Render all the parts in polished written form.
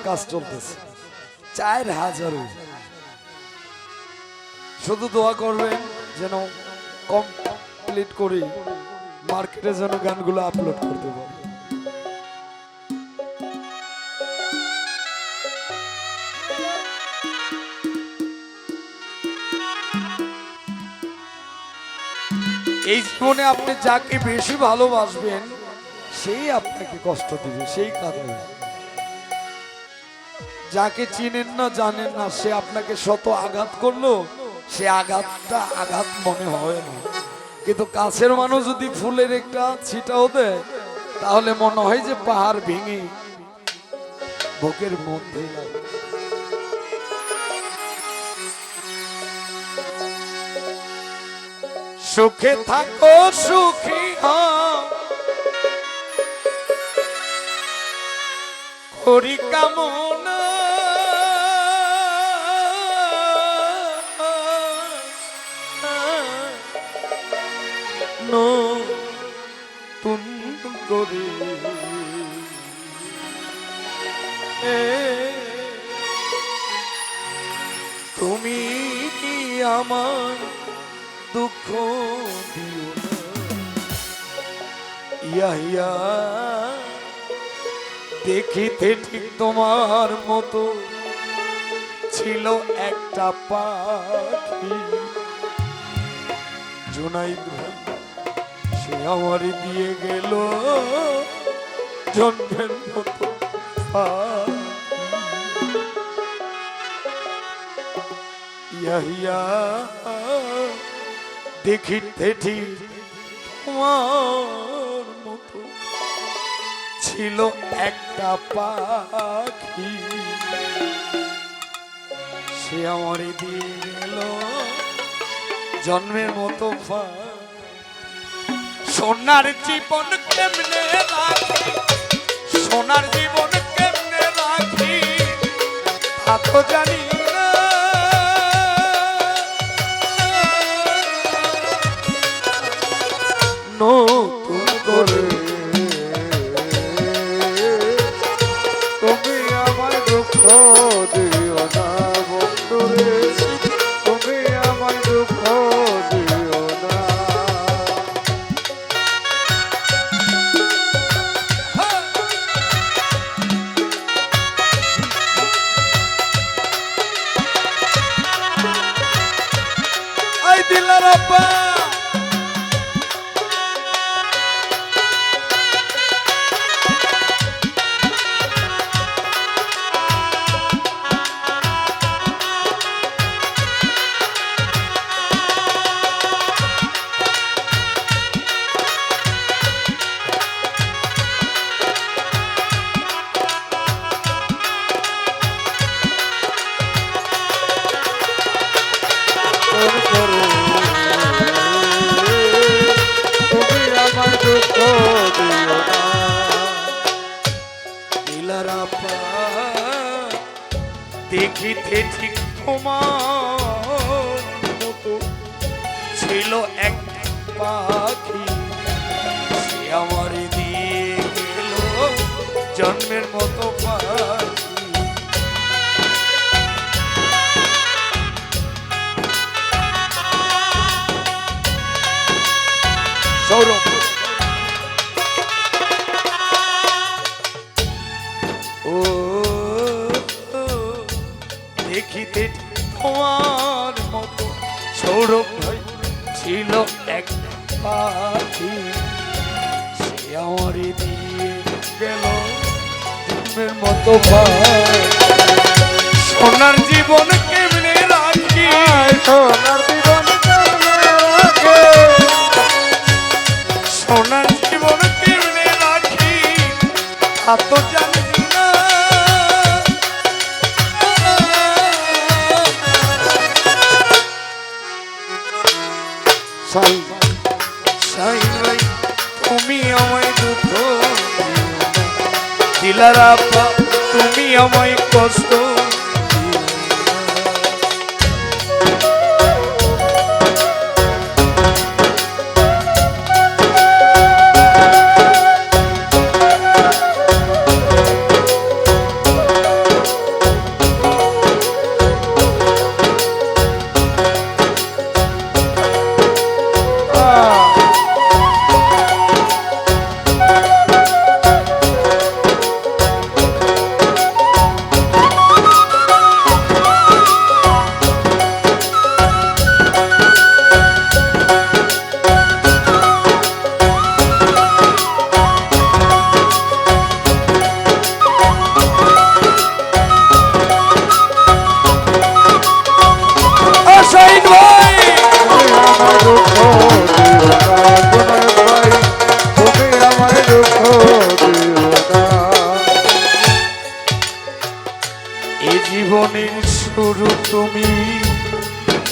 কাজ চলতেছে 4000। শুধু দোয়া করবেন যেন কমপ্লিট করি, মার্কেটে যেন গানগুলো আপলোড করতে পারি। এই জীবনে আপনি যাকে বেশি ভালোবাসবেন সেই আপনাকে কষ্ট দিবে, সেই কাঁদবে। যাকে চিনেন না জানেন না সে আপনাকে শত আঘাত করলো, সে আঘাতটা আঘাত মনে হয় না। কিন্তু কাছের মানুষ যদি ফুলের একটা ছিটাও দেয় তাহলে মনে হয় যে পাহাড় ভেঙে বুকের মধ্যে লাগে। সুখে থাকো সুখী হও করি কামনা, নতুন করে তুমি আমার দুঃখ দিও না। ইয়া ইয়া দেখিতে ঠিক তোমার মতো ছিল একটা পাখি, জুনাইদ ভাই সে আমার দিয়ে গেল জন্মের মতো পাখি। ইয়া ইয়া দেখিতে ঠিক তোমার মতো ছিল একটা পাখি, সে আমার দিয়ে গেল জন্মের মতো পাখি। সোনার জীবন কেমনে রাখি, সোনার জীবন কেমনে রাখি তা তো জানি না। নতুন করে তুমি আমায় দুঃখ দিও না বন্ধুরে, তুমি আমায় দুঃখ দিও না। আই দিলার আব্বা তুমি আমায় দুঃখ দিও না। দিলার আব্বা দেখিতে ঠিক তোমার মতো ছিল এক পাখি, সে আমার দিয়ে গেল জন্মের মতো পাখি। সৌরভ ও দেখিতে তোমার মতো সৌরভ ভাই ছিল এক পাখি, সে আমার দিয়ে গেল জন্মের মতো পাখি। সোনার জীবন কেমনে রাখি, সোনার জীবন কেমনে রাখে, সোনার জীবন কেমনে রাখি তা তো জানি না। সাই সাই ভাই তুমি আমায় দুঃখ দিলার আব্বা, তুমি আমায় কষ্ট এই জীবনের শুরু তুমি,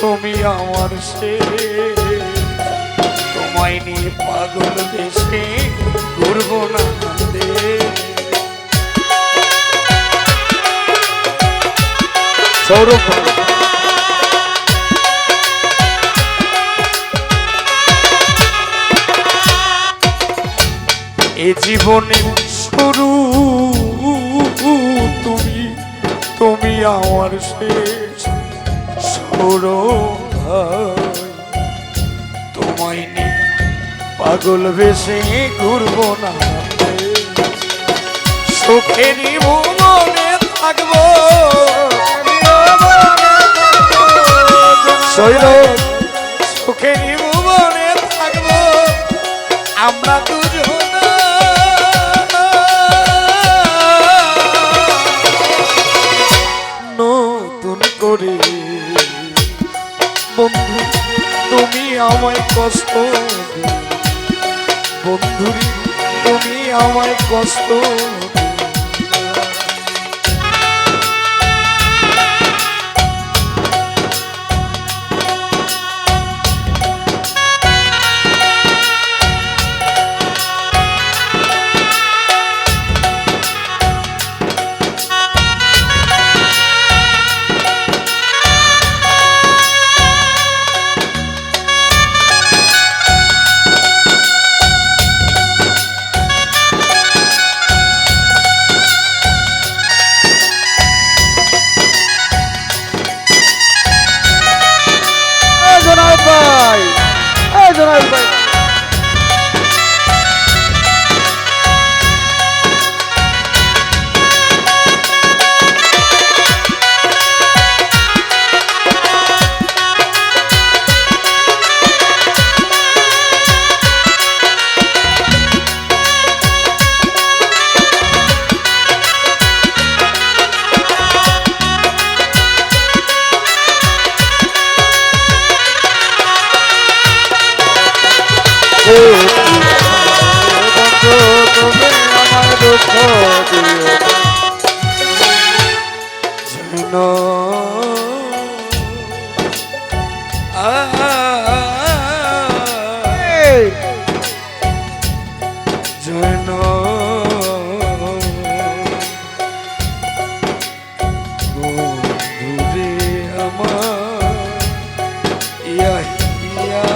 তুমি আমার শেষ। তোমায় নিয়ে পাগল দেশে ঘুরবো না কান্দে। সৌরভ এ জীবনের শুরু তুমি, তুমি আমার শেষ। সৌরভ তোমায় নিয়ে পাগল বেশে ঘুরবো না সুখেরই ভুবনে থাকবো। সৌরভ সুখেরই ভুবনে থাকবো আমরা দুজন। নতুন করে বন্ধু তুমি আমায় কষ্ট দিও, বন্ধুরি তুমি আমায় কষ্ট দিও। জনাব ভাই, এই জনাব ভাই, বন্ধু তুমি আমার দুঃখ দিও যেন যেন বন্ধুরে আমার ইয়া ইয়া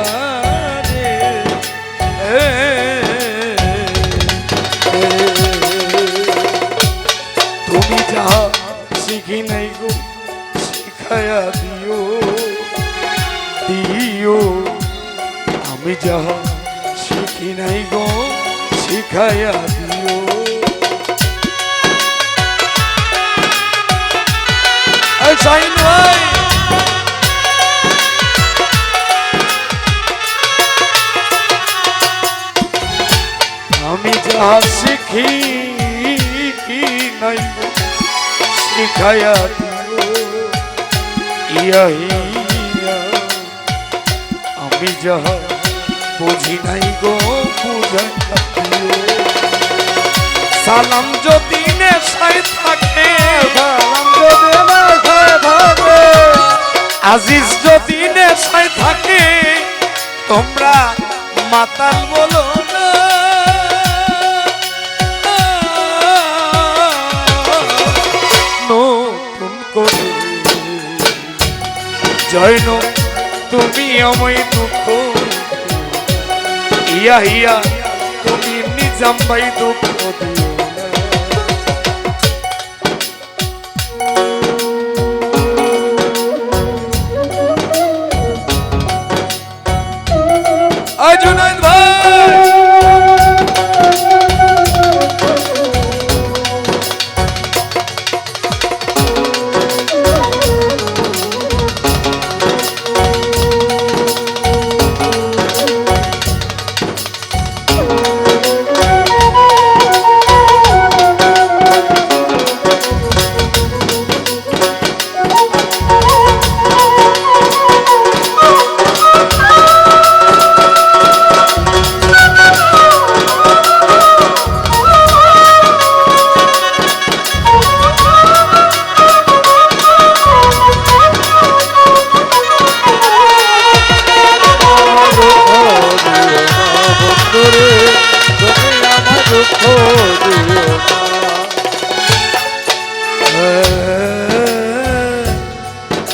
রে তুমি যাহা শিখি নাই গো শিখায়া দিও দিও। আমি যাহা শিখি নাই গো শিখায়া দিও। শাহিন ভাই আমি যাহা শিখি নাই গো শিখায়া দিও ইয়া ইয়া। আমি যাহা বুঝি নাই গো বুঝাইয়া দিও। সালাম যদি নেশায় থাকে, সালাম যদি নেশায় থাকে, আজিজ যদি নেশায় থাকে, তোমরা মাতাল বলো না। নতুন করে জয়ন তুমি আমায় দুঃখ ইয়া ইয়া তুমি নিজাম ভাই দুঃখ দিও। জুনাইদ ভাই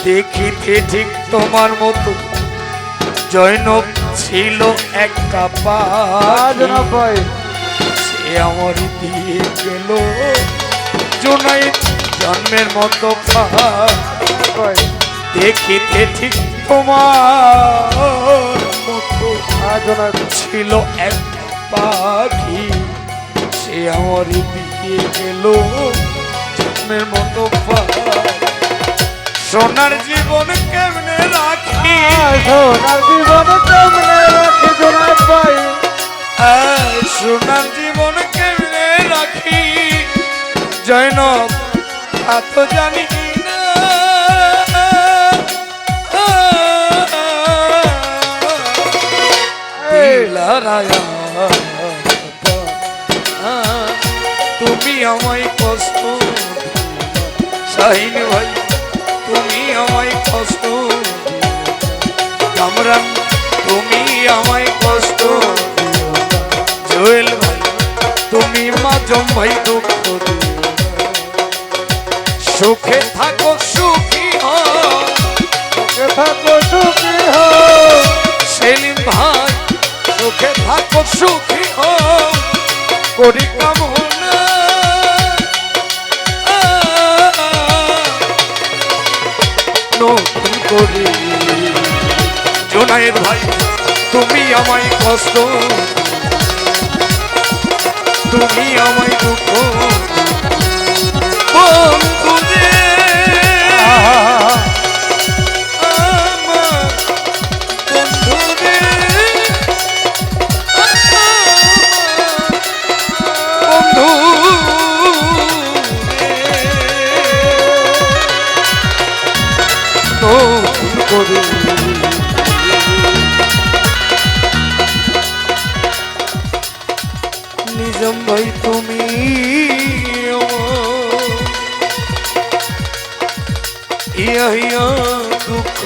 দেখিতে ঠিক তোমার মতো জৈনব ছিল একটা পাখি, জনাব ভাই সে আমার দিয়ে গেল জুনাইদ জন্মের মতো পাখি। ভাই দেখিতে ঠিক তোমার মতো জনাব ছিল এক পাখি, সে আমার দিয়ে গেল জন্মের মতো পাখি। সোনার জীবন কেমনে রাখি, সোনার জীবন কেমনে রাখি জনাব ভাই সোনার জীবন কেমনে রাখি জৈনব তা তো জানি না। দিলারায়া, তুমি আমায় কষ্ট শাহিন ভাই, তুমি আমায় কষ্ট কামরান, তুমি আমায় কষ্ট জুয়েল ভাই, তুমি মাজম ভাই দুঃখ দিও। সুখে থাকো সুখী হও, সুখে থাকো সুখী হও সেলিম ভাই, সুখে থাকো সুখী হও করি কামনা। নতুন করে জোনায়েদ ভাই, তুমি আমায় কষ্ট, তুমি আমায় দুঃখ বন্ধু রে, আমার বন্ধু রে, বন্ধু নতুন করে নিজম ভাই, তুমি ইয়া দুঃখ